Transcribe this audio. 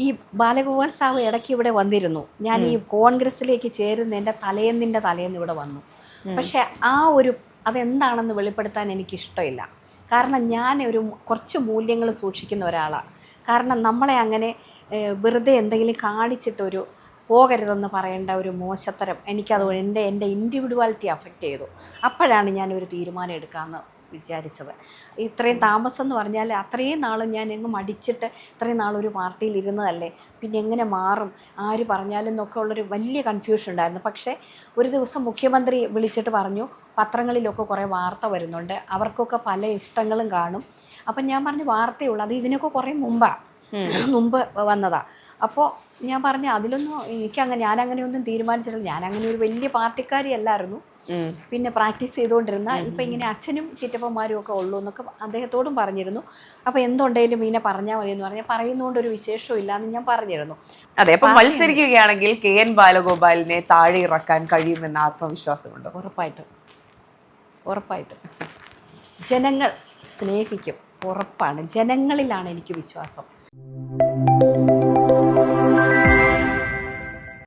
ഈ ബാലഗോപാൽ സാവ് ഇടയ്ക്ക് ഇവിടെ വന്നിരുന്നു. ഞാൻ ഈ കോൺഗ്രസ്സിലേക്ക് ചേരുന്നതിൻ്റെ തലേന്ന് ഇവിടെ വന്നു. പക്ഷെ അതെന്താണെന്ന് വെളിപ്പെടുത്താൻ എനിക്കിഷ്ടമില്ല. കാരണം ഞാൻ കുറച്ച് മൂല്യങ്ങൾ സൂക്ഷിക്കുന്ന ഒരാളാണ്. കാരണം നമ്മളെ അങ്ങനെ വെറുതെ എന്തെങ്കിലും കാണിച്ചിട്ടൊരു പോകരുതെന്ന് പറയേണ്ട ഒരു മോശത്തരം എനിക്കത് എൻ്റെ ഇൻഡിവിജ്വാലിറ്റി അഫക്റ്റ് ചെയ്തു. അപ്പോഴാണ് ഞാനൊരു തീരുമാനം എടുക്കാമെന്ന് വിചാരിച്ചത്. ഇത്രയും താമസം എന്ന് പറഞ്ഞാൽ അത്രയും നാളും ഞാൻ എങ്ങും മടിച്ചിട്ട് ഇത്രയും നാളൊരു പാർട്ടിയിൽ ഇരുന്നതല്ലേ, പിന്നെ എങ്ങനെ മാറും, ആര് പറഞ്ഞാലും എന്നൊക്കെ ഉള്ളൊരു വലിയ കൺഫ്യൂഷൻ ഉണ്ടായിരുന്നു. പക്ഷേ ഒരു ദിവസം മുഖ്യമന്ത്രി വിളിച്ചിട്ട് പറഞ്ഞു, പത്രങ്ങളിലൊക്കെ കുറേ വാർത്ത വരുന്നുണ്ട്, അവർക്കൊക്കെ പല ഇഷ്ടങ്ങളും കാണും. അപ്പം ഞാൻ പറഞ്ഞു വാർത്തയുള്ളൂ, അത് ഇതിനൊക്കെ കുറേ മുമ്പ് വന്നതാണ്. അപ്പോൾ ഞാൻ പറഞ്ഞു അതിലൊന്നും ഞാനങ്ങനെയൊന്നും തീരുമാനിച്ചിട്ടില്ല. ഞാനങ്ങനെ ഒരു വലിയ പാർട്ടിക്കാരി അല്ലായിരുന്നു. പിന്നെ പ്രാക്ടീസ് ചെയ്തുകൊണ്ടിരുന്ന ഇപ്പം ഇങ്ങനെ അച്ഛനും ചിറ്റപ്പന്മാരും ഒക്കെ ഉള്ളൂ എന്നൊക്കെ അദ്ദേഹത്തോടും പറഞ്ഞിരുന്നു. അപ്പോൾ എന്തുണ്ടെങ്കിലും ഇങ്ങനെ പറഞ്ഞാൽ മതി എന്ന് പറഞ്ഞാൽ പറയുന്നതുകൊണ്ടൊരു വിശേഷവും ഇല്ലയെന്ന് ഞാൻ പറഞ്ഞിരുന്നു. അതെ, അപ്പം മത്സരിക്കുകയാണെങ്കിൽ KN ബാലഗോപാലിനെ താഴെ ഇറക്കാൻ കഴിയുമെന്ന ആത്മവിശ്വാസമുണ്ട്? ഉറപ്പായിട്ടും ജനങ്ങൾ സ്നേഹിക്കും, ഉറപ്പാണ്. ജനങ്ങളിലാണ് എനിക്ക് വിശ്വാസം.